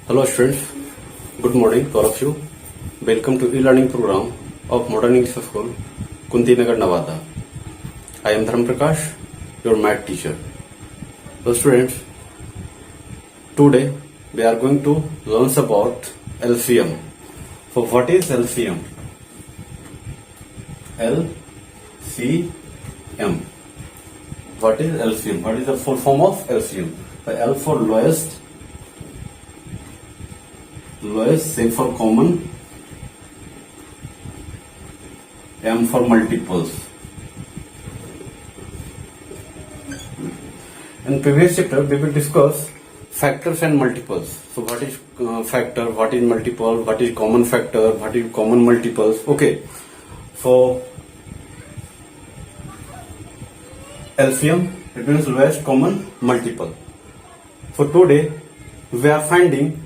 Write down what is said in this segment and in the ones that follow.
Hello students, good morning to all of you. Welcome to e-learning program of Modern English School, Kunti Nagar, Nevada. I am Dharam Prakash, your math teacher. So students, today we are going to learn about LCM. So what is LCM? LCM. What is LCM? What is the full form of LCM? The L for lowest, C for common, M for multiples. In previous chapter, we will discuss factors and multiples. So what is factor, what is multiple, what is common factor, what is common multiples. Okay. So LCM, it means lowest common multiple. So today we are finding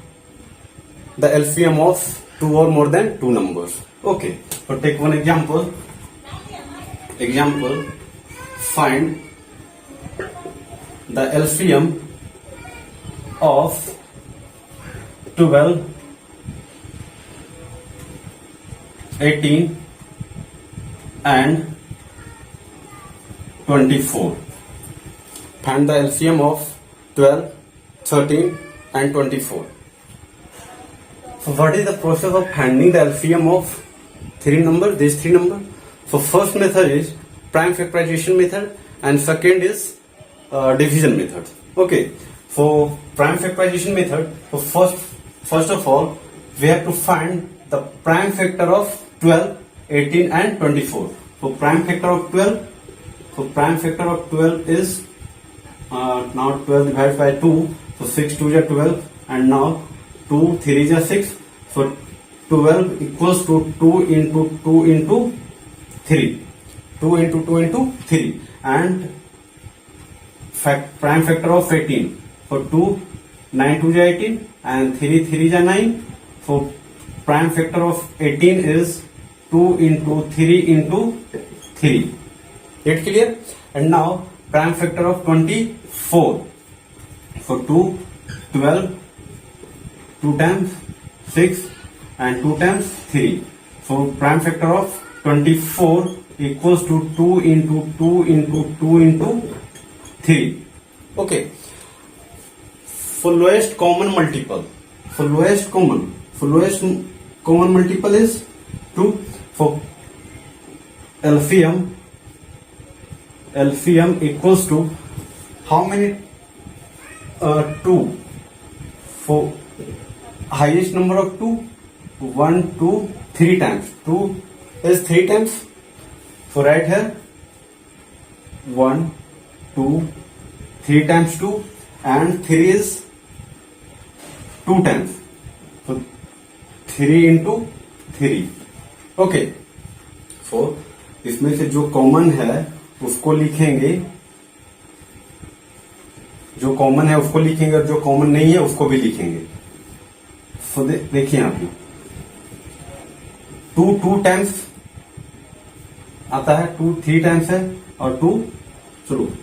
the LCM of two or more than two numbers. Okay, so take one example. Find the LCM of 12, 18 and 24. Find the LCM of 12, 13 and 24. So what is the process of finding the LCM of these three numbers? So first method is prime factorization method and second is division method. Okay, so prime factorization method. So first of all, we have to find the prime factor of 12, 18 and 24. So prime factor of 12. So prime factor of 12 is now 12 divided by 2. So 6 2 is 12 and now 2 3 is 6. So 12 equals to 2 into 2 into 3. 2 into 2 into 3. And prime factor of 18. So 2 9 2 is 18 and 3 3 is 9. So prime factor of 18 is 2 into 3 into 3. Get clear? And now prime factor of 24. So 2 12 2 times 6 and 2 times 3. So prime factor of 24 equals to 2 into 2 into 2 into 3. Okay. For lowest common multiple. For lowest common multiple is 2. For LCM equals to how many? 2. For highest number of 2, 1 2 3 times. 2 is 3 times. So right here 1 2 3 times 2 and 3 is 2 times. So 3 into 3. Okay. So इसमें से जो common है उसको लिखेंगे, जो common है उसको लिखेंगे और जो कॉमन नहीं है उसको भी लिखेंगे. सो देखिए यहाँ पे 2 टाइम्स आता है, 2 3 टाइम्स है और 2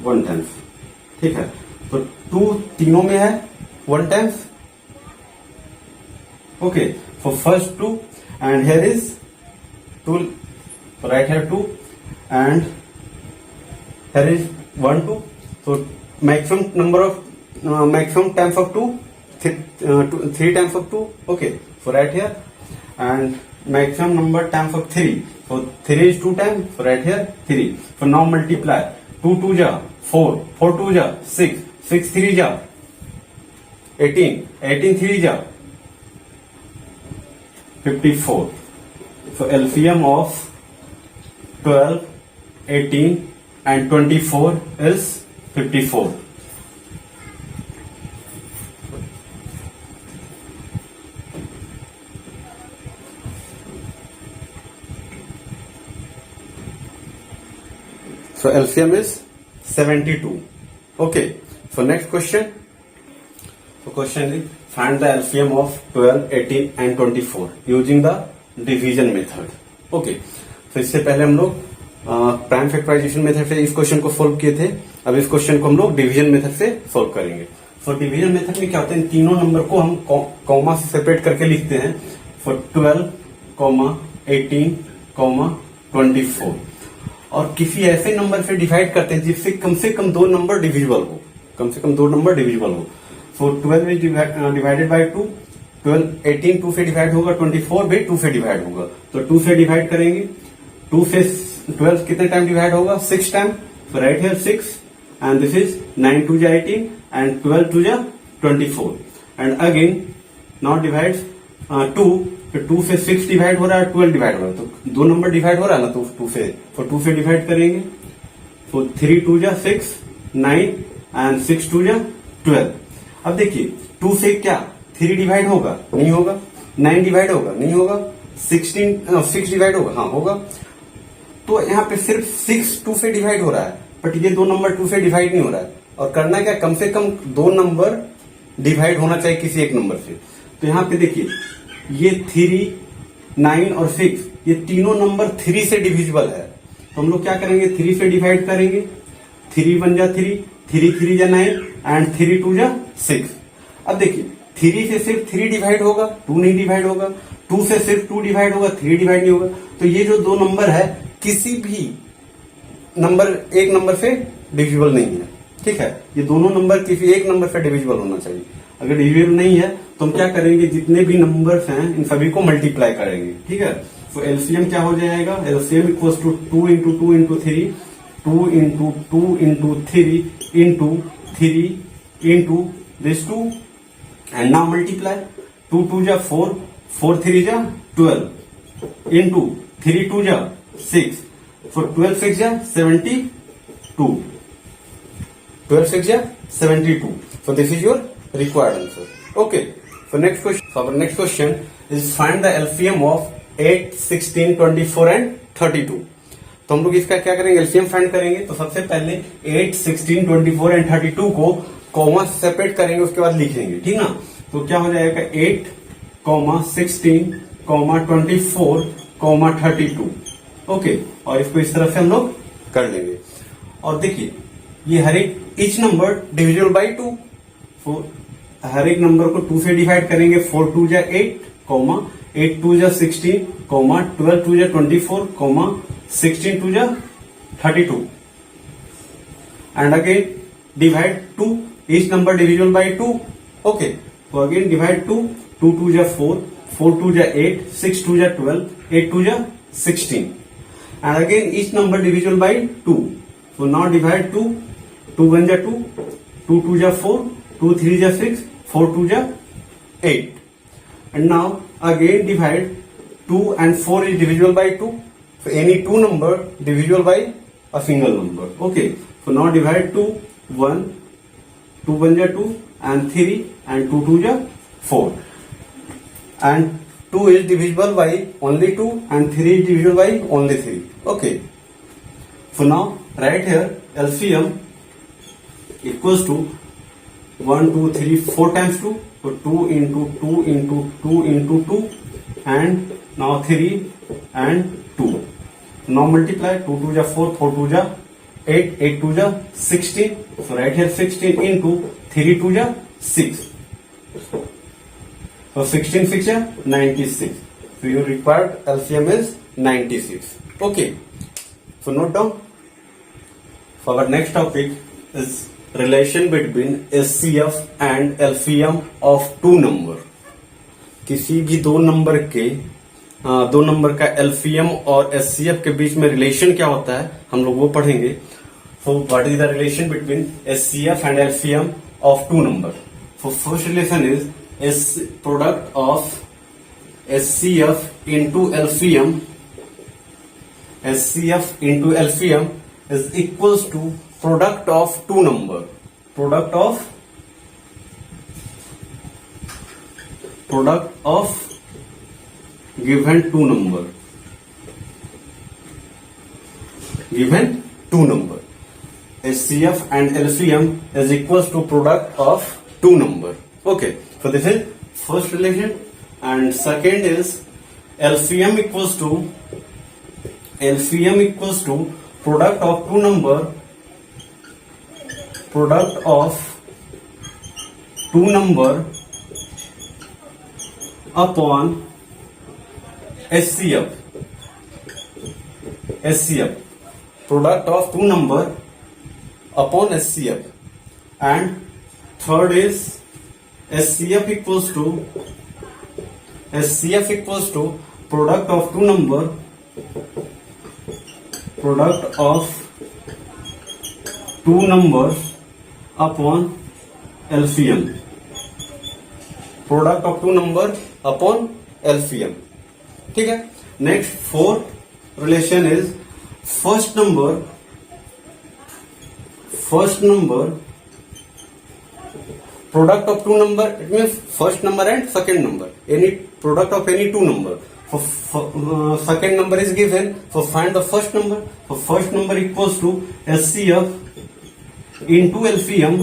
1 टाइम्स. ठीक है. तो 2 तीनों में है 1 times. Okay. For first 2 and here is 2. Right hair 2 and here is 1 2. So maximum times of 2, 3 times of 2. Okay, so right here. And maximum number times of 3. So 3 is 2 times. So right here 3. So now multiply. 2 2 ja 4, 4 2 ja 6, 6 3 ja 18, 18 3 ja 54. So LCM of 12, 18 and 24 is 54. So LCM is 72. Okay. So next question. So question is find the LCM of 12, 18 and 24 using the division method. Okay. So इससे पहले हम लोग prime factorisation method से इस question को solve किए थे. अब इस क्वेश्चन को हम लोग डिवीजन मेथड से सोल्व करेंगे. फॉर डिवीजन मेथड में क्या होता है, इन तीनों नंबर को हम कॉमा से सेपरेट करके लिखते हैं। फॉर 12, 18, 24, और किसी ऐसे नंबर से डिवाइड करते हैं जिससे कम से कम दो नंबर डिविजिबल हो, कम से कम दो नंबर डिविजिबल हो। सो 12 इज डिवाइडेड बाय 2, 18 2 से डिवाइड होगा, 24 भी 2 से डिवाइड होगा, तो 2 से डिवाइड करेंगे। 2 से 12 कितने टाइम डिवाइड होगा, 6 time. So right here 6 and this is 9 2 ja 18 and 12 2 ja 24 and again now divides 2, तो 2 से 6 डिवाइड हो रहा है, 12 डिवाइड हो रहा है, तो दो नंबर डिवाइड हो रहा है ना, तो 2 से, तो 2 से डिवाइड करेंगे। तो 3 2 ja 6 9 and 6 2 ja 12। अब देखिए 2 से क्या 3 डिवाइड होगा, नहीं होगा। 9 डिवाइड होगा, नहीं होगा। 6 डिवाइड होगा, हाँ होगा। तो यहाँ पे सिर्फ 6 2 से डिवाइड हो रहा है, बट ये दो नंबर 2 से डिवाइड नहीं हो रहा है। और करना क्या, कम से कम दो नंबर डिवाइड होना चाहिए किसी एक नंबर से। तो यहाँ पे देखिए ये 3, 9 और 6 ये तीनों नंबर 3 से डिविजिबल है। तो हम लोग क्या करेंगे, 3 से डिवाइड करेंगे। 3 1 जा 3, 3 3 जा 9 एंड 3 2 जा 6। अब देखिए 3 से सिर्फ 3 डिवाइड होगा, 2 नहीं डिवाइड होगा। 2 से सिर्फ 2 डिवाइड होगा, 3 डिवाइड नहीं होगा। तो ये जो दो नंबर है किसी भी नंबर एक नंबर से डिविजिबल नहीं है, ठीक है। ये दोनों नंबर किसी एक नंबर से डिविजिबल होना चाहिए। अगर डिविजिबल नहीं है तो हम क्या करेंगे, जितने भी नंबर्स हैं इन सभी को मल्टीप्लाई करेंगे, ठीक है। तो एलसीएम क्या हो जाएगा, LCM equals to 2 into 2 into 3, 2 into 2 into 3 into 3 into this 2 and now multiply. 2 2 जा 4, 4 3 जा 12 इंटू 3 2 जा 6, for 12 6 ja 72, 12 6 ja 72. So this is your required answer. Okay, so next question, so our next question is find the LCM of 8 16 24 and 32. तो हम लोग इसका क्या करेंगे, LCM find करेंगे। तो सबसे पहले 8 16 24 एंड 32 को कॉमा सेपरेट करेंगे, उसके बाद लिखेंगे, ठीक ना। तो क्या हो जाएगा 8 16 24 32। ओके, और इसको इस तरह से हम लोग कर लेंगे। और देखिए ये हर एक ईच नंबर डिविजिबल बाई 2, हर एक नंबर को 2 से डिवाइड करेंगे। 4 2 जा 8, 8 2 जा 16, 12 2 जा 24, 16 2 जा 32 and again divide 2, each number divisible by 2। Okay, तो अगेन डिवाइड 2, 2 2 जा 4, 4 2 जा 8, 6 2 जा 12, 8 2 जा 16 and again each number divisible by 2. So now divide 2, 2 1 ja 2, 2 2 ja 4, 2 3 ja 6, 4 2 ja 8 and now again divide 2 and 4 is divisible by 2. So any two number divisible by a single number. Okay, so now divide 2, 1, 2 1 ja 2 and 3 and 2 2 ja 4 and 2 is divisible by only 2 and 3 is divisible by only 3. Okay. So now right here LCM equals to 1 2 3 4 times 2. So 2 into 2 into 2 into 2 and now 3 and 2. So now multiply 2 2 ja 4, 4 2 ja 8, 8 2 ja 16. So right here 16 into 3 2 ja 6. So 16 6 ja 96. So your required LCM is 96. Okay. So note down. So our next topic is relation between SCF and LCM of two number. किसी भी दो number के दो number का LCM और SCF के बीच में relation क्या होता है, हम लोग वो पढ़ेंगे। So what is the relation between SCF and LCM of two number? So first relation is product of SCF into LCM. SCF into LCM is equals to product of two number. Product of given two number. Given two number. SCF and LCM is equals to product of two number. Okay, so this is first relation, and second is LCM equals to product of two number, product of two number upon SCF. SCF, product of two number upon SCF. And third is SCF equals to product of two number upon LCM. Product of two number upon LCM. ठीक है. Next fourth relation is first number product of two number. It means first number and second number, any product of any two number. For second number is given, so find the first number. So first number equals to SCF into LCM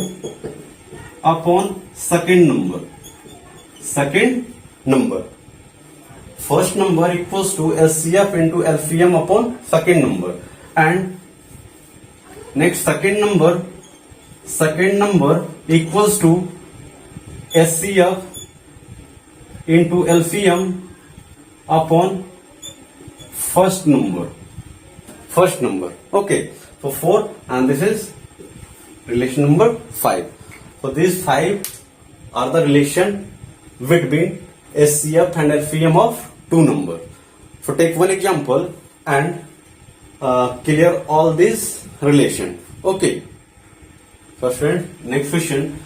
upon second number. First number equals to SCF into LCM upon second number. And next second number equals to SCF into LCM upon first number. Okay, so 4, and this is relation number 5. So these 5 are the relation between SCF and LCM of two number. So take one example and clear all these relation. Okay. So friend, next question.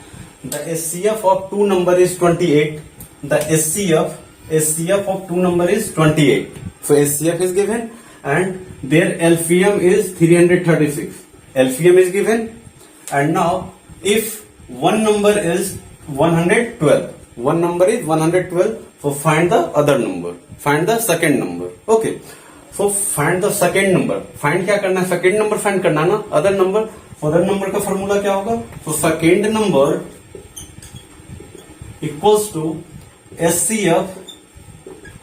The SCF of two number is 28. The SCF of two number is 28. So SCF is given and their LCM is 336. LCM is given, and now if one number is 112, so find the other number, find the second number. Okay, so find the second number. Find क्या करना है? second number find करना ना. other number का formula क्या होगा? so second number equals to SCF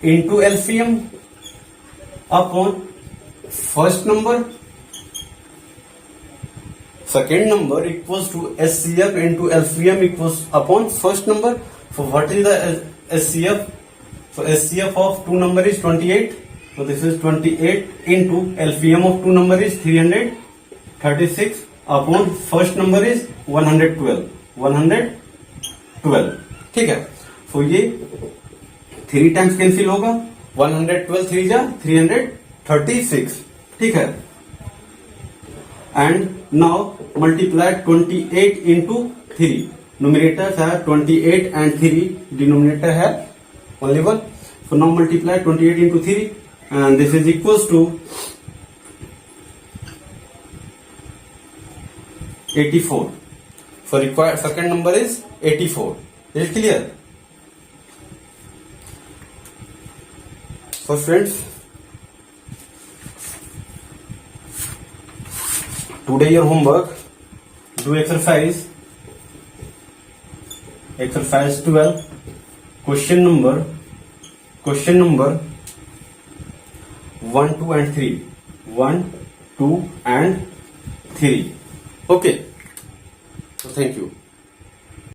into LCM upon first number. Second number equals to SCF into LCM equals upon first number. So what is the SCF? So SCF of two number is 28. So this is 28 into LCM of two number is 336 upon first number is 112. ठीक है. So ये 3 times cancel होगा. 112 3 जा 336. ठीक है. And now multiply 28 into 3. Numerators have 28 and 3. Denominator have only 1. So now multiply 28 into 3, and this is equals to 84. So required second number is 84. Is it clear? So friends, today your homework, do exercise 12, question number 1, 2 and 3. 1, 2 and 3. Okay. So thank you.